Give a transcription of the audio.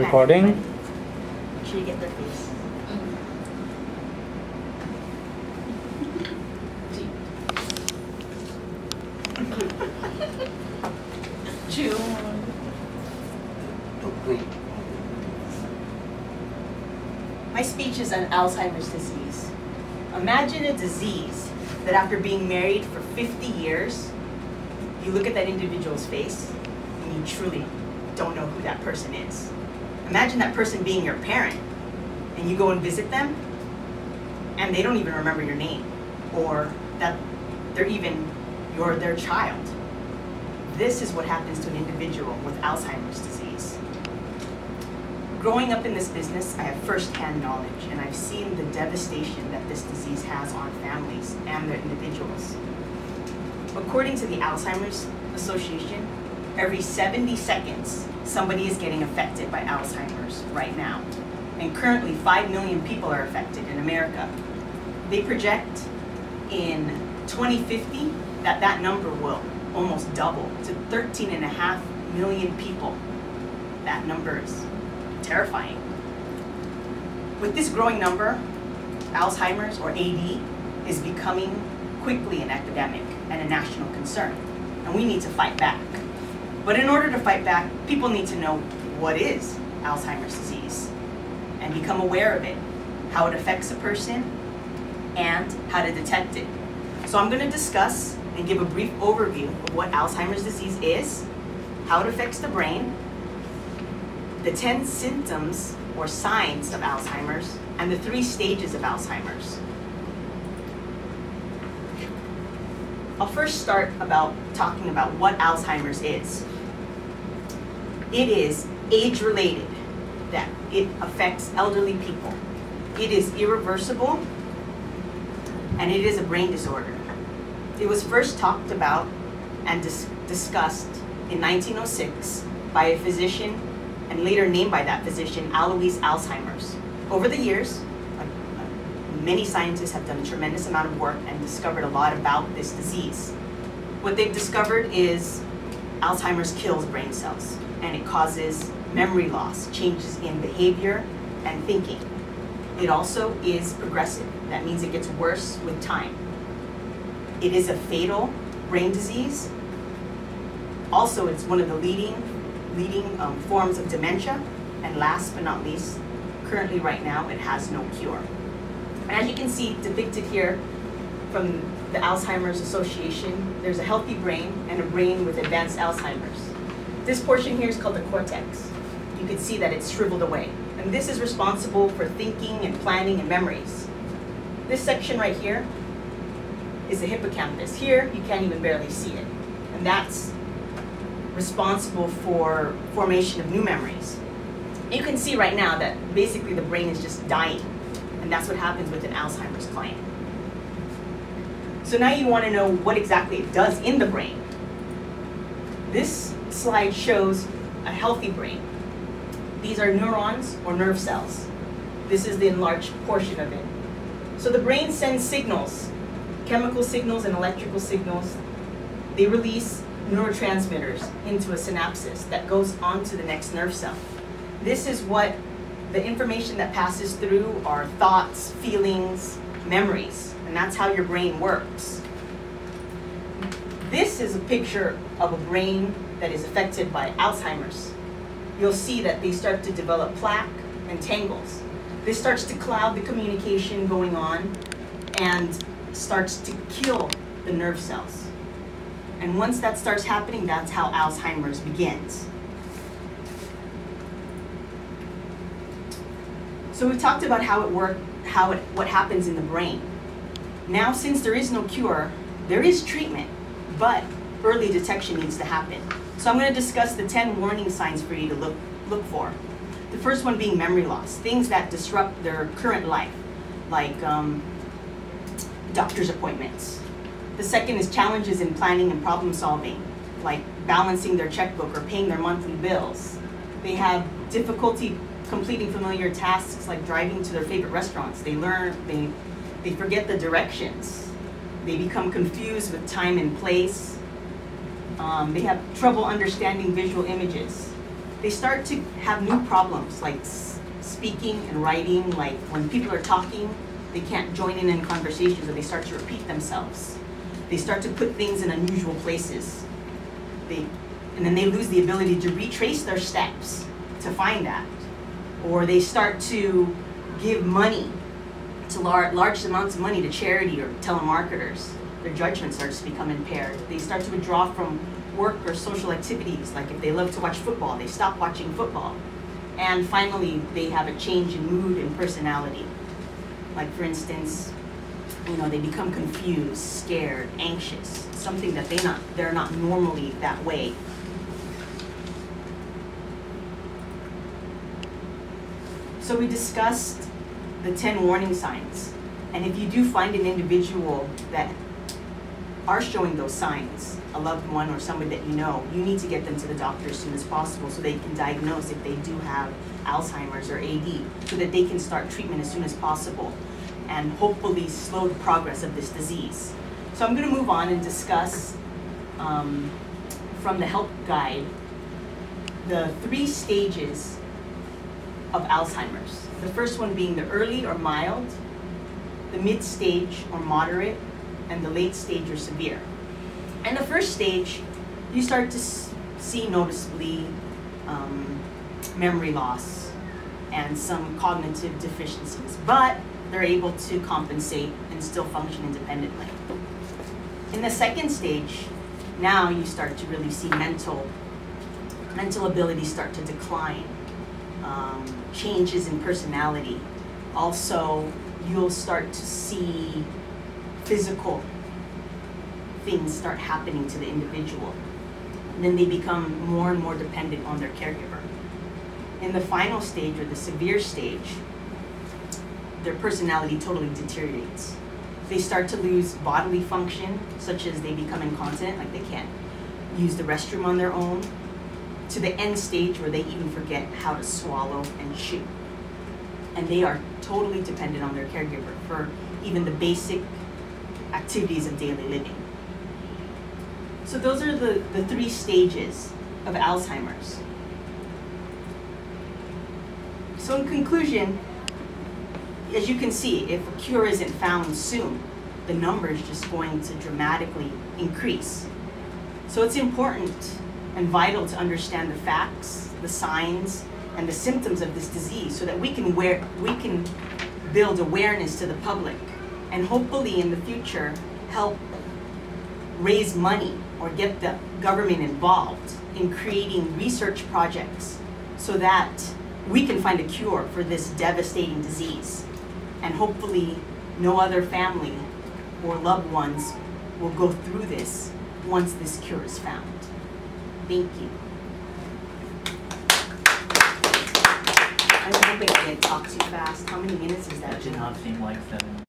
Recording. Make sure you get their face. My speech is on Alzheimer's disease. Imagine a disease that after being married for 50 years, you look at that individual's face and you truly don't know who that person is. Imagine that person being your parent and you go and visit them and they don't even remember your name or that they're even their child. This is what happens to an individual with Alzheimer's disease. Growing up in this business, I have firsthand knowledge, and I've seen the devastation that this disease has on families and their individuals. According to the Alzheimer's Association, every 70 seconds, somebody is getting affected by Alzheimer's right now. And currently, 5 million people are affected in America. They project in 2050 that that number will almost double to 13.5 million people. That number is terrifying. With this growing number, Alzheimer's, or AD, is becoming quickly an epidemic and a national concern, and we need to fight back. But in order to fight back, people need to know what is Alzheimer's disease and become aware of it, how it affects a person, and how to detect it. So I'm going to discuss and give a brief overview of what Alzheimer's disease is, how it affects the brain, the 10 symptoms or signs of Alzheimer's, and the 3 stages of Alzheimer's. I'll first start talking about what Alzheimer's is. It is age-related, that it affects elderly people. It is irreversible, and it is a brain disorder. It was first talked about and discussed in 1906 by a physician and later named by that physician, Alois Alzheimer's. Over the years, many scientists have done a tremendous amount of work and discovered a lot about this disease. What they've discovered is Alzheimer's kills brain cells, and it causes memory loss, changes in behavior and thinking. It also is progressive. That means it gets worse with time. It is a fatal brain disease. Also, it's one of the leading forms of dementia. And last but not least, currently right now, it has no cure. And as you can see depicted here from the Alzheimer's Association, there's a healthy brain and a brain with advanced Alzheimer's. This portion here is called the cortex. You can see that it's shriveled away. And this is responsible for thinking and planning and memories. This section right here is the hippocampus. Here, you can't even barely see it. And that's responsible for formation of new memories. You can see right now that basically the brain is just dying. And that's what happens with an Alzheimer's client. So now you want to know what exactly it does in the brain. This slide shows a healthy brain. These are neurons or nerve cells. This is the enlarged portion of it. So the brain sends signals, chemical signals and electrical signals. They release neurotransmitters into a synapses that goes on to the next nerve cell. This is what the information that passes through are thoughts, feelings, memories, and that's how your brain works. This is a picture of a brain that is affected by Alzheimer's. You'll see that they start to develop plaque and tangles. This starts to cloud the communication going on and starts to kill the nerve cells. And once that starts happening, that's how Alzheimer's begins. So we've talked about how it works, what happens in the brain. Now, since there is no cure, there is treatment, but early detection needs to happen. So I'm going to discuss the 10 warning signs for you to look for. The first one being memory loss, things that disrupt their current life, like doctor's appointments. The second is challenges in planning and problem solving, like balancing their checkbook or paying their monthly bills. They have difficulty completing familiar tasks like driving to their favorite restaurants. They forget the directions. They become confused with time and place. They have trouble understanding visual images. they start to have new problems like speaking and writing. Like when people are talking, they can't join in conversations, or they start to repeat themselves. They start to put things in unusual places. And then they lose the ability to retrace their steps to find that. Or they start to give money, to large amounts of money to charity or telemarketers. Their judgment starts to become impaired. They start to withdraw from work or social activities. Like if they love to watch football, they stop watching football. And finally, they have a change in mood and personality. Like for instance, they become confused, scared, anxious, something that they're not normally that way. So we discussed the 10 warning signs. And if you do find an individual that are showing those signs, a loved one or somebody that you need to get them to the doctor as soon as possible so they can diagnose if they do have Alzheimer's or AD, so that they can start treatment as soon as possible and hopefully slow the progress of this disease. So I'm going to move on and discuss from the help guide the 3 stages of Alzheimer's. The first one being the early or mild, the mid stage or moderate, and the late stage or severe. And the first stage, you start to see noticeably memory loss and some cognitive deficiencies, but they're able to compensate and still function independently. In the second stage, now you start to really see mental abilities start to decline, changes in personality. Also, you'll start to see physical things start happening to the individual. And then they become more and more dependent on their caregiver. In the final stage, or the severe stage, their personality totally deteriorates. They start to lose bodily function, such as they become incontinent, like they can't use the restroom on their own, to the end stage where they even forget how to swallow and chew. And they are totally dependent on their caregiver for even the basic activities of daily living. So those are the 3 stages of Alzheimer's. So in conclusion, as you can see, if a cure isn't found soon, the number is just going to dramatically increase. So it's important and vital to understand the facts, the signs, and the symptoms of this disease so that we can build awareness to the public and hopefully in the future help raise money or get the government involved in creating research projects so that we can find a cure for this devastating disease. And hopefully no other family or loved ones will go through this once this cure is found. Thank you. I'm hoping I didn't talk too fast. How many minutes is that? That did not seem like 7.